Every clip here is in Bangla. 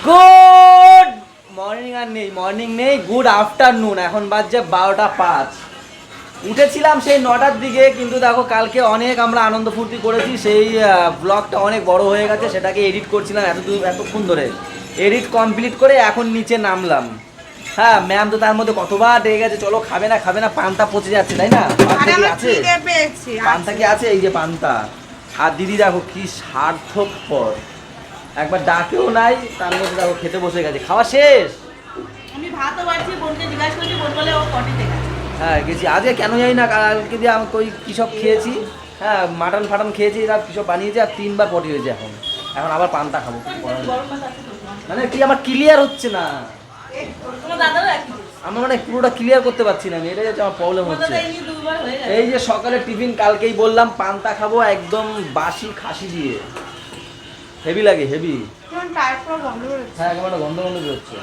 গুড মর্নিং আর নেই, মর্নিং নেই, গুড আফটারনুন। এখন বাজছে 12টা 5। উঠেছিলাম সেই 9টার দিকে, কিন্তু দেখো কালকে অনেক আমরা আনন্দ ফুর্তি করেছি, সেই ব্লগটা অনেক বড় হয়ে গেছে, সেটাকে এডিট করছিলাম এতক্ষণ ধরে। এডিট কমপ্লিট করে এখন নিচে নামলাম। হ্যাঁ, ম্যাম তো তার মধ্যে কতবার ডেকে গেছে, চলো খাবে না খাবে না, পান্তা পচে যাচ্ছে, তাই না? পান্তা কি আছে? পান্তা কি আছে? এই যে পান্তা। আর দিদি দেখো কি স্বার্থপর, একবার ডাকেও নাই, তার মধ্যে দেখো খেতে বসে গেছে। খাওয়া শেষ, আমি ভাতও বাড়ছি, বোনকে জিজ্ঞাসা করছি, বোন বলে ও পটিতে গেছে। হ্যাঁ গেছি। আজকে কেন জানি না, কালকে দিয়ে আমি ওই কী সব খেয়েছি, হ্যাঁ মাটন ফাটন খেয়েছি, আর কী সব বানিয়েছি, আর 3বার পটি হয়েছে। এখন এখন আবার পান্তা খাবো। মানে কি আমার ক্লিয়ার হচ্ছে না, তোমার দাদাও একই করছে। আমার মানে পুরোটা ক্লিয়ার করতে পারছি না আমি, এটাই হচ্ছে আমার প্রবলেম তোমার হচ্ছে। দাদা এই নিয়ে দুবার হয়ে গেছে। এই যে সকালে টিফিন কালকেই বললাম পান্তা খাবো, একদম বাসি খাসি দিয়ে, হেভি লাগে হেভি। হ্যাঁ একেবারে গন্ধ গন্ধ বেরোচ্ছে।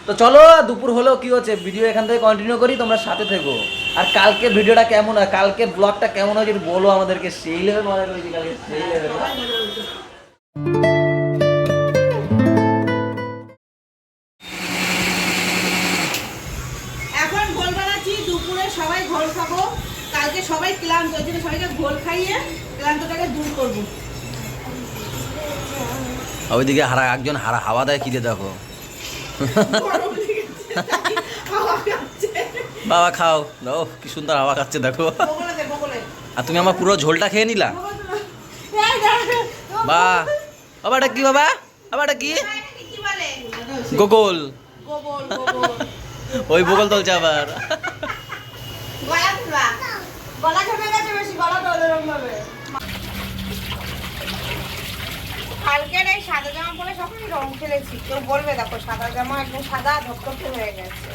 তো চলো, দুপুর হলেও কি হচ্ছে, ভিডিও এখান থেকে কন্টিনিউ করি, তোমরা সাথে থেকো। আর কালকে ভিডিওটা কেমন হয়, কালকে ব্লগটা কেমন হয় যদি বলো আমাদেরকে, সেই লেভেল মজা করেছি কালকে, সেই লেভেল। এখন ঘোল বানাচ্ছি, দুপুরে সবাই ঘোল খাবো। কালকে সবাই ক্লান্ত, ওই জন্য সবাইকে ঘোল খাইয়ে ক্লান্তটাকে দূর করবো। ওইদিকে একজন হাওয়া দেয়, কি দিয়ে দেখো। গরম লেগেছে, তাই হাওয়া খাচ্ছে। বাবা খাও, ও কি সুন্দর হাওয়া খাচ্ছে দেখো। বগলে দে, বগলে। আর তুমি আমার পুরো ঝোলটা খেয়ে নিলা। এই দেখ, বাহ, বাবা এটা কি, বাবা বাবা এটা কি? এটাকে কি বলে? গোগল, গোবল, গোবল। ওই বগল তলছে আবার। গলা তুলবা। গলা ঘেমে গেছে বেশি, গলা তোলো এরকম ভাবে। কালকের এই সাদা জামা পরে সবাই রং খেলেছি, কেউ বলবে দেখো সাদা জামা একদম সাদা ধপধপে হয়ে গেছে।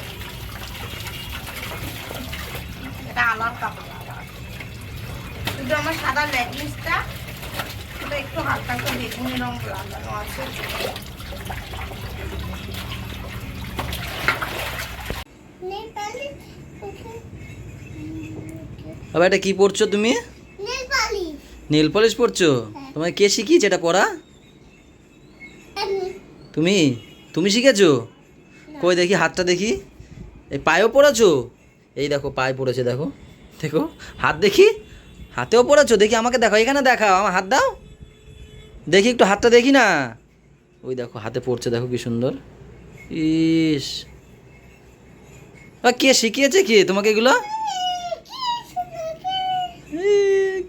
এটা আমার কাপড়, শুধু আমার সাদা লেগিংসটা একটু হালকা একটু বেগুনি রং লাগানো আছে। বাবা এটা কি পড়ছো তুমি? নেল পলিশ পড়ছো? তোমায় কে শিখিয়েছে এটা পড়া? তুমি তুমি শিখেছো? কই দেখি হাতটা দেখি। এই পায়েও পড়েছো? এই দেখো পায়ে পড়েছে, দেখো দেখো হাত দেখি, হাতেও পড়েছো দেখি, আমাকে দেখো, এখানে দেখাও, আমার হাত দাও দেখি, একটু হাতটা দেখি না। ওই দেখো হাতে পড়ছে, দেখো কি সুন্দর। ইস, কে শিখিয়েছে, কে তোমাকে এগুলো?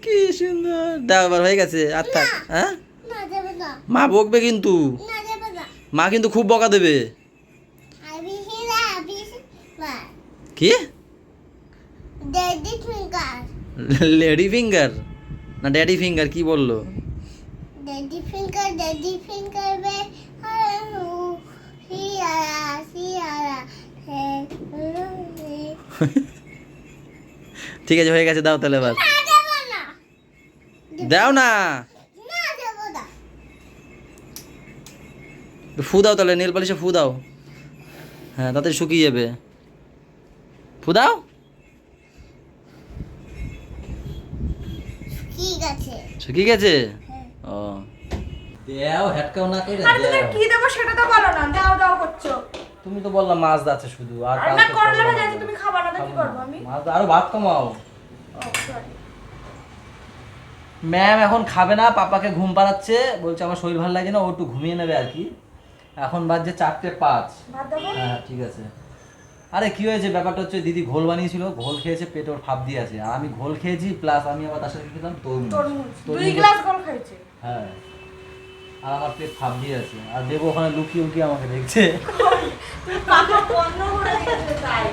কি সুন্দর, দাও এবার হয়ে গেছে, আর থাক। হ্যাঁ মা বকবে কিন্তু, মা কিন্তু খুব বকা দেবে। কি লেডি ফিঙ্গার না ড্যাডি ফিঙ্গার, কি বললো? Daddy finger, be Sierra. ঠিক আছে হয়ে গেছে, দাও তাহলে এবার দাও না, ফু দাও তাহলে, নেল পালিশে ফু দাও। হ্যাঁ তাতে শুকিয়ে যাবে, ফু দাও। শুকিয়ে গেছে? ও দেও, হেটকাও না কইরা আরে তুমি দেও। কি দেবো সেটা তো বলো না, দাও দাও করছো। তুমি তো বললা মাছ যাচ্ছে শুধু, আর আর না করলে না যাচ্ছে, তুমি খাবা না তো কি করব আমি? মাছ আরো ভাত কমাও। ও সরি। ম্যাম এখন খাবে না, পাপাকে ঘুম পাড়াচ্ছে, বলছে আমার শরীর ভালো লাগে না, ও একটু ঘুমিয়ে নেবে আর কি। এখন বাজছে 4:05। ভাত দেবো? হ্যাঁ ঠিক আছে। আরে কি হয়েছে, ব্যাপারটা হচ্ছে দিদি ঘোল বানিয়েছিল, ঘোল খেয়েছে, পেটে ওর ফাপ দিয়ে আছে, আর আমি ঘোল খেয়েছি, প্লাস আমি আবার তার সাথে খেলাম তরমুজ। 2 গ্লাস গোল খাইছে। হ্যাঁ, আর আমার পেট ফাপ দিয়ে আছে, আর দেবো ওখানে লুকিয়ে লুকিয়ে আমাকে দেখছে। তুমি পাখা বন্ধ করে দিয়েছো তাই।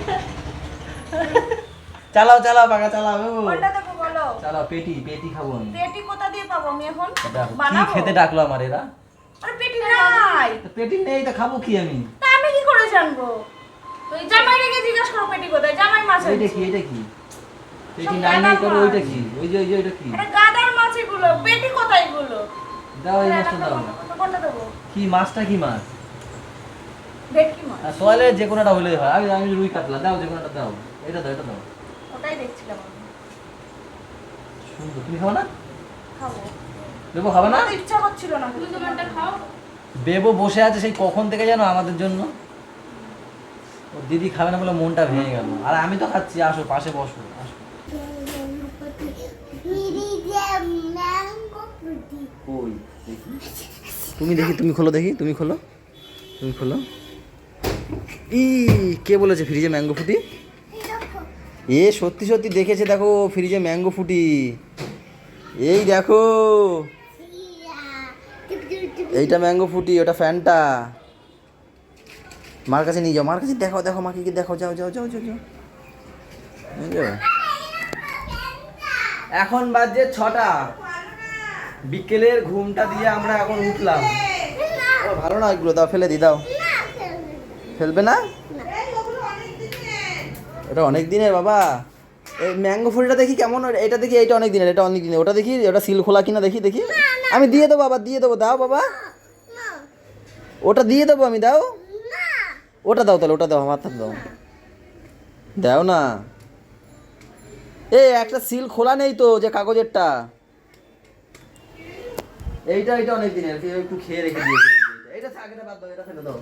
চালাও চালাও পাকা চালাও, কোনটা দেবো বলো? চালাও, পেটি পেটি খাবো আমি। পেটি কোথা দিয়ে পাবো আমি এখন? দেখো, কি বানাবো? খেতে ডাকলো আমার এরা। আরে পেটি নাই। তো পেটি নেই তো খাবো কি আমি? তা আমি কি করে জানবো? ওই জামাইটাকে জিজ্ঞাসা করো পেটি কোথায়, জামাই মাছ এইটা আনছে। কি, এটা কি পেটি সব নাই নাই গাদার করো, মাছ। ওইটা কি, ওই যে ওইটা কি? আরে গাদার মাছ এগুলো, পেটি কোথায় এগুলো? দাও এই মাছটা দাও। কোনটা দেবো? কি মাছটা, কি মাছ? ভেটকি মাছ। সোয়ালে যে কোনোটা হলেই হয়, আমি আমি রুই কাতলা দাও, যে কোনোটা দাও, এটা দাও এটা দাও। ওটাই দেখছিলাম আমি। সুন্দর, তুমি খাও না? খাবো। দেবো খাবে না? আমার তো ইচ্ছা করছিল না, তুমি তোমারটা খাও। বেবো বসে আছে সেই কখন থেকে জানো আমাদের জন্য। ওর দিদি খাবে না বলে মনটা ভেঙে গেল। আর আমি তো খাচ্ছি, আসো পাশে বসো, আসো। কই দেখি, তুমি দেখি, তুমি খোলো দেখি, তুমি খোলো, তুমি খোলো। ই কে বলেছে ফ্রিজে ম্যাঙ্গো ফুটি? এ সত্যি সত্যি দেখেছে, দেখো ফ্রিজে ম্যাঙ্গো ফুটি। এই দেখো, এইটা ম্যাঙ্গো ফুটি, ওটা ফ্যানটা। মার কাছে নিয়ে যাও, মার কাছে দেখাও, দেখো মাকে কি দেখাও, যাও যাও যাও যাও যাও। বুঝলো? এখন বাজে 6টা, বিকেলের ঘুমটা দিয়ে আমরা এখন উঠলাম। ও ভালো না এগুলো, দাও ফেলে দি, দাও। ফেলবে না? এটা অনেক দিনের বাবা। এই ম্যাঙ্গো ফুলটা দেখি কেমন, এটা দেখি, এইটা অনেক দিনের, এটা অনেক দিনের। ওটা দেখি, ওটা সিল খোলা কিনা দেখি, দেখি। আমি দিয়ে দেবো বাবা, দিয়ে দেবো, দাও বাবা। ওটা দিয়ে দেবো আমি, দাও। ওটা দাও তাহলে, ওটা দাও, আমার হাতে দাও, দাও না। এই একটা সিল খোলা নেই তো, যে কাগজেরটা। এইটা এইটা অনেক দিনের, একটু খেয়ে রেখে দিয়েছে। এটা থাকে না, বাদ দাও, এটা ফেলে দাও,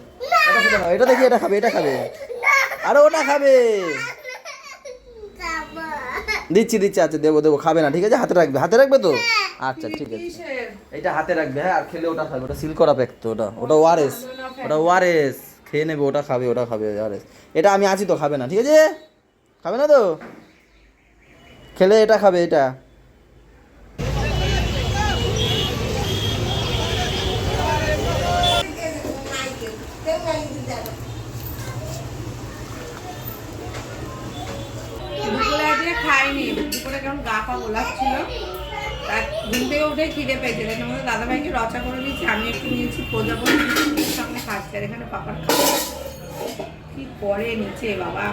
এটা ফেলে দাও। এটা দেখি, এটা খাবে, এটা খাবে, আরে ওটা খাবে। দিচ্ছি দিচ্ছি, আচ্ছা দেবো দেবো, খাবে না ঠিক আছে, হাতে রাখবে, হাতে রাখবে তো, আচ্ছা ঠিক আছে। এটা হাতে রাখবে, হ্যাঁ, আর খেলে ওটা খাবে, ওটা সিল করা প্যাক তো, ওটা ওটা ওআরএস, ওটা ওআরএস খেয়ে নেবে, ওটা খাবে, ওটা খাবে ওআরএস। এটা আমি আছি তো, খাবে না ঠিক আছে, খাবে না তো, খেলে এটা খাবে, এটা। দুপুরে আজকে খাইনি, দুপুরে কেমন গা পা গোলাচ্ছিল, তার ঘুম থেকে উঠে খিদে পেয়েছে, তাই আমাদের দাদাভাইকে রচা করে দিয়েছি, আমি একটু নিয়েছি প্রজাপতি সঙ্গে খাচ্ছি। আর এখানে পাপার খাওয়া কি করে নিচে বাবা।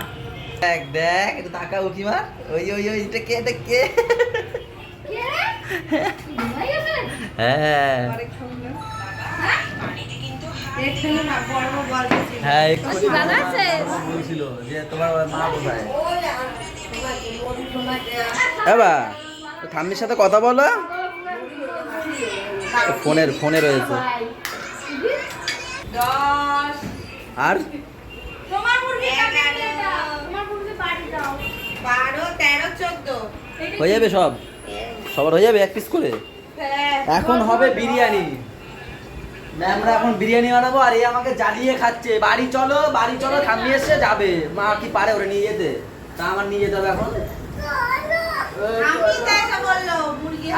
দেখ দেখ, এটা তাকা উকিমার, ওই ওই ওই, এটা কে, এটা কে? হ্যাঁ হ্যাঁ, এক্ষুনি বলছিল যে তোমার মা কোথায়। বাবা ঠাম্মির সাথে কথা বলো, ফোনে রয়েছে। আর 12, 13, 14 হয়ে যাবে, সবার হয়ে যাবে 1 পিস করে। এখন হবে বিরিয়ানি, আমরা এখন বিরিয়ানি বানাবো। আর এই আমাকে জ্বালিয়ে খাচ্ছে, বাড়ি চলো বাড়ি চলো, ঠাম্মি এসে যাবে। মা কি পারে ওরে নিয়ে যেতে? তা আমার নিয়ে যেতে হবে এখন।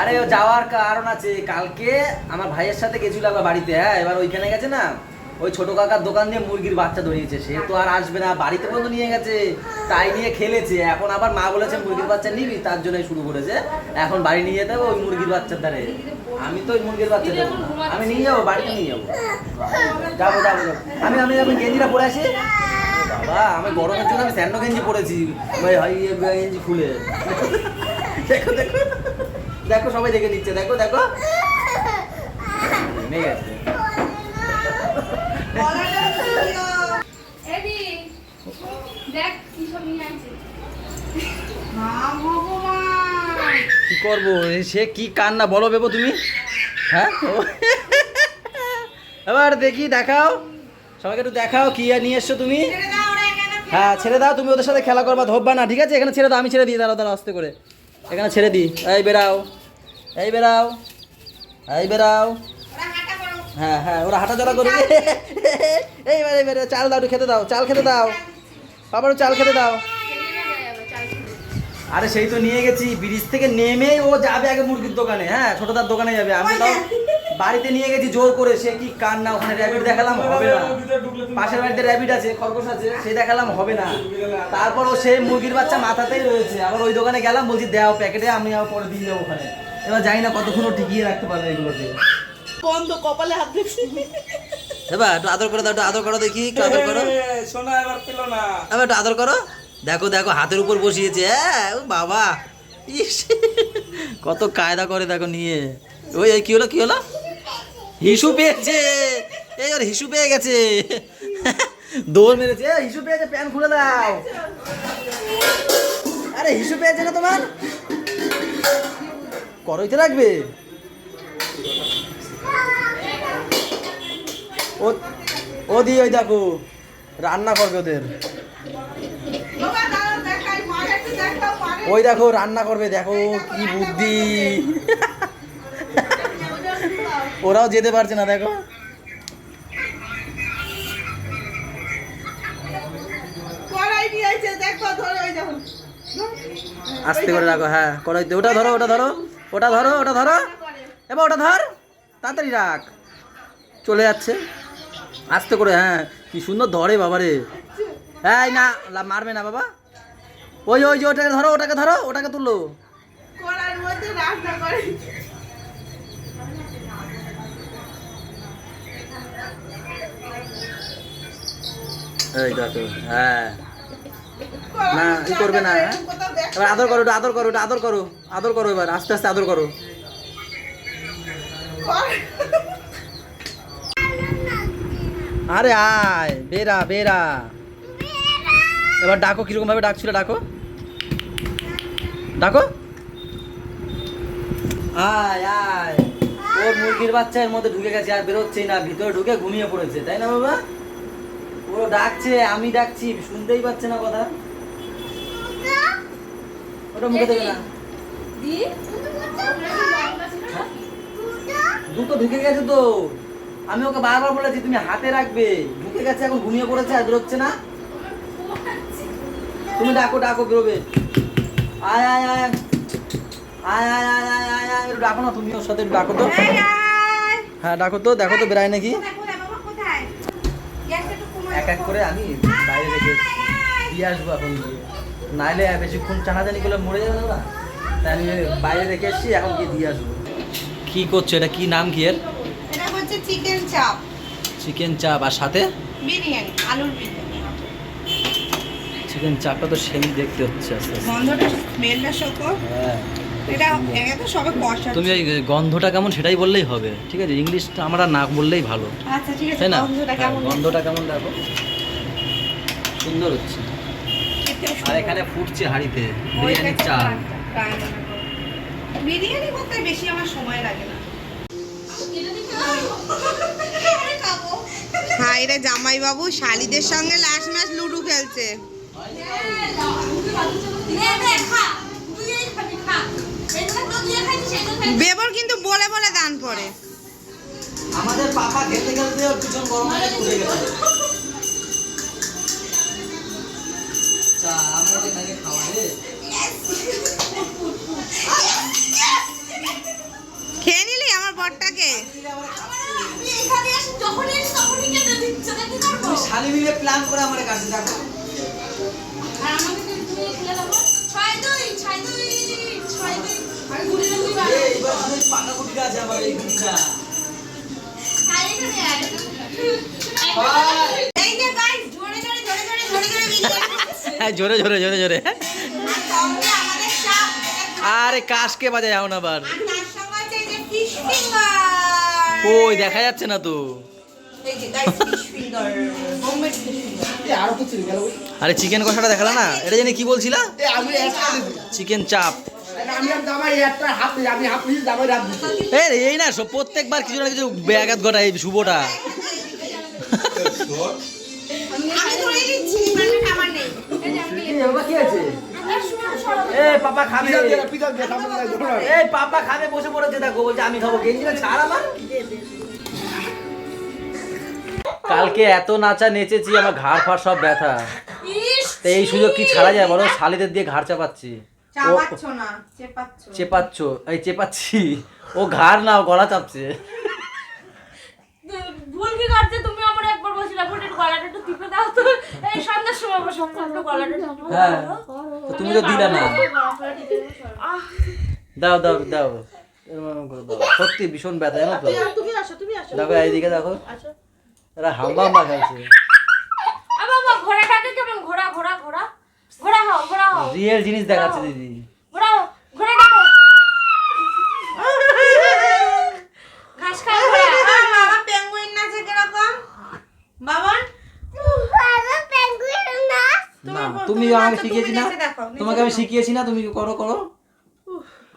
আরে ও যাওয়ার কারণ আছে, কালকে আমার ভাইয়ের সাথে গেছিল আমার বাড়িতে, হ্যাঁ, এবার ওইখানে গেছে না, ওই ছোট কাকার দোকান দিয়ে মুরগির বাচ্চা ধরিয়েছে, সে তো আর আসবে না, বাড়িতে পর্যন্ত নিয়ে গেছে, তাই নিয়ে খেলেছে। এখন আবার মা বলেছে মুরগির বাচ্চা নিবি, তার জন্যই শুরু করেছে। এখন বাড়ি নিয়ে যেতে হবে ওই মুরগির বাচ্চার ধারে। আমি তো ওই মুরগির বাচ্চা দেবো না, আমি নিয়ে যাবো, বাড়িতে নিয়ে যাবো, যাবো যাবো যাবো। আমি গেঞ্জিটা পরে আসি। বাবা আমি গরমের জন্য আমি স্যান্ডো গেঞ্জি পরেছি, গেঞ্জি খুলে। দেখো দেখো দেখো, সবাই দেখে নিচ্ছে, দেখো দেখো, নেই গেছে। কি করবো, সে কি কান্না বলো বেবো তুমি, হ্যাঁ। এবার দেখি, দেখাও সবাইকে, একটু দেখাও কি নিয়ে এসছো তুমি। হ্যাঁ ছেড়ে দাও, তুমি ওদের সাথে খেলা করবা, ধরবা না ঠিক আছে, এখানে ছেড়ে দাও, আমি ছেড়ে দিই, দাঁড়াও দাঁড়াও আস্তে করে, এখানে ছেড়ে দিই। এই বেরাও, এই বেরাও, এই বেরাও। হ্যাঁ হ্যাঁ, ওরা হাঁটাচলা করবে। এইবারে এবারে চাল দাও, একটু খেতে দাও, চাল খেতে দাও, বাবারও চাল খেতে দাও। আরে সেই তো নিয়ে গেছি, ব্রিজ থেকে নেমেই ও যাবে আগে মুরগির দোকানে, হ্যাঁ ছোটদার দোকানে যাবে। আমি তাও বাড়িতে নিয়ে গেছি জোর করে, সে কি কান্না, ওখানে র্যাবিট দেখালাম হবে না, পাশের বাড়িতে র্যাবিট আছে, খরগোশ আছে, সে দেখালাম হবে না। তারপর ও সে মুরগির বাচ্চা মাথাতেই রয়েছে, আবার ওই দোকানে গেলাম, বলছি দেও প্যাকেটে, আমি আবার পরে দিয়ে যাবো ওখানে। এবার জানি না কতক্ষণ ও টিকিয়ে রাখতে পারবে এগুলোকে। বন্ধ, কপালে হাত দিচ্ছি। এবার একটু আদর করে দাও, একটু আদর করো দেখি, একটু আদর করো, সোনা এবার পেল না। এবার একটু আদর করো, দেখো দেখো হাতের উপর বসিয়েছে, হ্যাঁ ও বাবা, ইস কত কায়দা করে দেখো নিয়ে। ওই কি হলো, কি হলো, হিসু পেয়েছে, এই ওর হিসু পেয়ে গেছে, দৌড় মেরেছে, হিসু পেয়েছে, প্যান খুলে দাও। আরে হিসু পেয়েছে না তোমার, করইতে রাখবে। ও ও দি ওই দেখো রান্না করবে ওদের। বাবা দাঁড়াও দেখাই, মার একটু দেখাও, মারে। ওই দেখো রান্না করবে, দেখো কি বুদ্ধি। ওরাও যেতে পারছে না, দেখো। কড়াই নিয়ে আইছে, দেখো ধরে ওই দেখো। আস্তে করে রাখো, হ্যাঁ কড়াইতে। ওটা ধরো, ওটা ধরো, ওটা ধরো, ওটা ধরো, এবার ওটা ধর, তাড়াতাড়ি রাখ। চলে যাচ্ছে, আস্তে করে। হ্যাঁ কি সুন্দর ধরে বাবারে। হ্যাঁ না মারবে না বাবা। ওই ওই যে ওটাকে ধরো, ওটাকে ধরো, ওটাকে তুলো। কড়াইয়ের মধ্যে রান্না করে। এই দেখো, হ্যাঁ না ই করবে না। হ্যাঁ এবার আদর করো, ওটা আদর করো, ওটা আদর করো, আদর করো। এবার আস্তে আস্তে আদর করো। আরে আয়, বেরা বেরা। এবার ডাকো, কিরকম ভাবে ডাকছিল, ডাকো ডাকো। আয় আয়। ওর মুরগির বাচ্চা এর মধ্যে ঢুকে গেছে, আর বেরোচ্ছেই না, ভিতরে ঢুকে ঘুমিয়ে পড়েছে, তাই না বাবা? ও ডাকছে, আমি ডাকছি, শুনতেই পাচ্ছে না কথা। ওটা মুখে দেবে না। দুটো ঢুকে গেছে তো, আমি ওকে বারবার বলেছি তুমি হাতে রাখবে। ঢুকে গেছে, এখন ঘুমিয়ে পড়েছে, আর বেরোচ্ছে না। তুমি ডাকো, ডাকো, বেরোবে। আয় আয় আয় আয় আয় আয় আয় আয় আয়। একটু ডাকো না, তুমি ওর সাথে ডাকো তো। হ্যাঁ ডাকো তো, দেখো তো বেরায় নাকি। এক এক করে আমি বাইরে রেখে দিয়ে আসবো এখন গিয়ে, নাইলে বেশিক্ষণ টানাটানি করলে মরে যাবে না। তাই আমি বাইরে রেখে এসছি, এখন গিয়ে দিয়ে আসবো। কি করছো এটা? কি নাম কি এর? এটা হচ্ছে চিকেন চাপ। চিকেন চাপ, আর সাথে বিরিয়ানি, আলুর বিরিয়ানি। চিকেন চাপটা তো সেই দেখতে হচ্ছে আস্তে আস্তে। গন্ধটা, স্মেলটা শোকো। হ্যাঁ এটা এত সবে কষা। তুমি ওই গন্ধটা কেমন সেটাই বললেই হবে, ঠিক আছে? ইংলিশটা আমরা না বললেই ভালো, আচ্ছা ঠিক আছে, তাই না? গন্ধটা হ্যাঁ, কেমন? গন্ধটা কেমন দেখো, সুন্দর হচ্ছে। খেতেও আর সুন্দর। এখানে ফুটছে হাঁড়িতে ওইটা বিরিয়ানির একটু চাল। রান্না করো। বিরিয়ানি করতে বেশি আমার সময় লাগে না। হাই রে জামাই বাবু শালিদের সঙ্গে লাস্ট ম্যাচ লুডো খেলছে। বেবর কিন্তু বলে বলে দান পড়ে। আমাদের পাপা খেলতে খেলতে পিছন গরম হয়ে ঘুরে গেছে। চা আমাদের নাকি খাওয়া রে। খেয়ে নিলি আমার বরটাকে? তুমি শালি মিলে প্ল্যান করে আমার কাছে দেখো। এইবার শুধু পাকা কুটি আছে আমার এই গুড়িটা। এই যে গাইস জোরে জোরে জোরে জোরে জোরে জোরে হ্যাঁ জোরে জোরে জোরে জোরে। আর সঙ্গে আমাদের চাপ। আরে কাশকে বাজায় আউন আবার। আর তার সঙ্গে আছে এই যে ফিশ ফিঙ্গার। কই দেখা যাচ্ছে না তো। এই যে guys fish finger, homemade fish finger. আরে চিকেন কষাটা দেখালা না, এটা জানি কি বলছিলা? চিকেন চাপ। এই না সব প্রত্যেকবার কিছু না কিছু ব্যাঘাত ঘটায় এই শুভটা। আমি ধরে দিচ্ছি, মানে খাবার নেই। এই পাপা খাবে, এই পাপা খাবে, বসে পড়েছে দেখো, বলছে আমি খাবো। গেঞ্জিটা ছাড় আমার। কালকে এত নাচা নেচেছি, আমার ঘাড় ফাড় সব ব্যথা। তো এই সুযোগ কি ছাড়া যায় বলো? শালিদের দিয়ে ঘাড় চাপাচ্ছি। চাপাচ্ছ না, চেপাচ্ছ। চেপাচ্ছ, এই চেপাচ্ছি। ও ঘাড় না, ও গলা চাপছে। ভুল কি করছে? তুমি আমার একবার বলছিলে ফুটের গলাটা একটু টিপে দাও তো। এই সন্ধ্যার সময় আমার সব একটু গলাটা টিপে হ্যাঁ তো তুমি তো দিলা না। দাও দাও দাও, এরকম করে দাও। সত্যি ভীষণ ব্যথা জানো তো। তুমি আসো, তুমি আসো। দেখো এইদিকে দেখো, আসো। এরা হাম্বা হাম্বা খাইছে। বাবা ঘোড়াটাকে কেমন? ঘোড়া ঘোড়া ঘোড়া ঘোড়া হও, ঘোড়া হও, রিয়েল জিনিস দেখাচ্ছে দিদি। ঘোড়া হও, ঘোড়াটা হও। ঘাস খায় ঘোড়া। বাবা পেঙ্গুইন নাচে কিরকম? বাবা বাবা পেঙ্গুইন না না তুমি আমাকে শিখিয়েছি না, তোমাকে আমি শিখিয়েছি না, তুমি করো করো,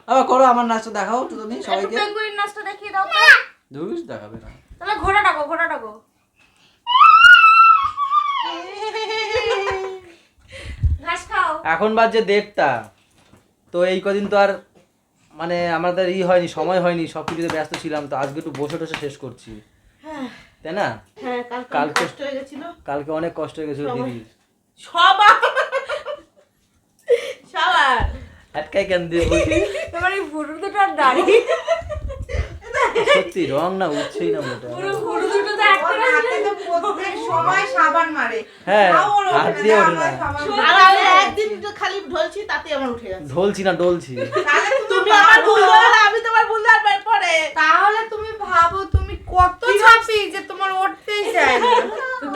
আবার করো, আমার নাচটা দেখাও তো তুমি একটু সবাইকে। পেঙ্গুইন নাচটা দেখিয়ে দাও তো। ধুস দেখাবে না। তাহলে ঘোড়াটা গো, ঘোড়াটা গো। এখন বাজে 1:30। তো এই কদিন তো আর মানে আমাদের হয়নি, সময় হয়নি, সব কিছুতে ব্যস্ত ছিলাম, তো আজকে একটু বসে টসে শেষ করছি, তাই না? হ্যাঁ কালকে- কষ্ট হয়ে গেছিল কালকে অনেক কষ্ট হয়ে গেছিল দিদির। সবার সবার আটকাই কেন দিয়ে বলছি, তোমার এই ভুরু দুটো আর দাড়ি সত্যি রং না উঠছেই না মোটা। পুরো ভুরু দুটো তো একটা ওর হাতে তো প্রত্যেক সময় সাবান মারে হ্যাঁ, তাও ওর হাত ওঠে দিয়ে না, ওঠে আবার না। সাবান আর মারে। আমি একদিন তো খালি ঢলছি তাতে আমার উঠে যাচ্ছে ঢলছি না ডলছি। তাহলে তুমি আমার ভুল ধরলে আমি তোমার ভুল ধরবার পরে তাহলে তুমি ভাবো তুমি কত ছাপি যে তোমার উঠতেই চায় না।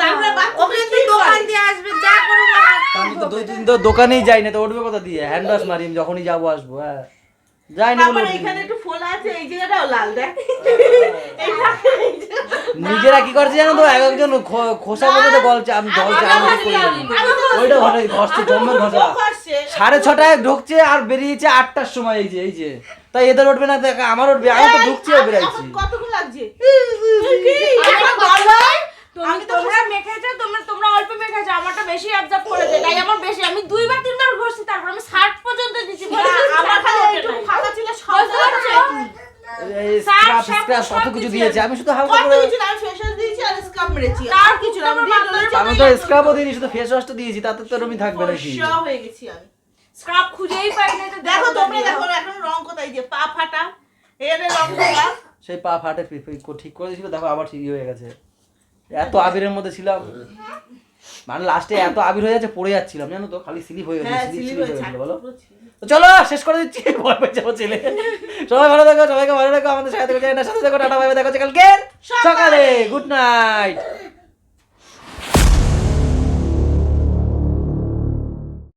তারপরে ও কিন্তু দোকান দিয়ে আসবে যা করে আমি তো 2 দিন তো দোকানেই যাই না, তো উঠবে কথা দিয়ে? হ্যান্ড ওয়াশ মারি আমি যখনই যাবো আসবো। হ্যাঁ, যাই না তারপরে বলে এখানে একটু ফোলা আছে এই জায়গাটাও লাল দেখ নিজেরা কি করছে জানো তো, এক একজন খোসা মধ্যে তো গলছে, আমি জলছে আমি ঠিক করি না। ওইটা ঘষছে জম্মের ঘষা। 6:30টায় ঢুকছে আর বেরিয়েছে 8টার সময়, এই যে তাই এদের উঠবে না, দেখ আমার উঠবে, আমি তো ঢুকছি আর বেরাইছি। কতক্ষণ লাগছে তোমরা মেখেছো, তোমরা অল্প মেখেছো, আমারটা বেশি অবজার্ভ করেছে, তাই আমার বেশি, আমি 2বার 3বার ঘষছি, তারপর আমি 60 পর্যন্ত দিছি। আমার খালি একটু ফাঁকা ছিল সব বুঝতে পারছো? এই স্ক্রাব স্ক্রাব কত কিছু দিয়েছে, আমি শুধু হালকা কত করে, কিছু না আমি ফেশন দিয়েছি আর স্কাব মেরেছি তার আর কিছু না আমি দিয়ে দিয়েছি আমি তো স্ক্রাবও দিইনি, শুধু ফেস ওয়াশটা দিয়েছি, তাতে তো রমি থাকবে নাকি? সব হয়ে গেছি আমি স্ক্রাব খুঁজেই পাই না, তো দেখো তোমরা দেখো এখন রং কোথায় যে পা ফাটা এর রং দেওয়া সেই পা ফাটে ঠিক করে দিয়েছিল, দেখো আবার ঠিক হয়ে গেছে। এত আবিরের মধ্যে ছিলাম, মানে লাস্টে এত আবির হয়ে যাচ্ছে পড়ে যাচ্ছিলাম জানো তো, খালি স্লিপ হয়ে গেছে, হ্যাঁ স্লিপ সিলি হয়ে হয়েছে গেছিল। বলো তো চলো শেষ করে দিচ্ছি, ভয় পেয়ে যাবো ছেলে। সবাই ভালো থাকো, সবাইকে ভালো রাখো, আমাদের সাথে দেখো, টাটা, বাই বাই, দেখা হচ্ছে কালকে সকালে। Good night.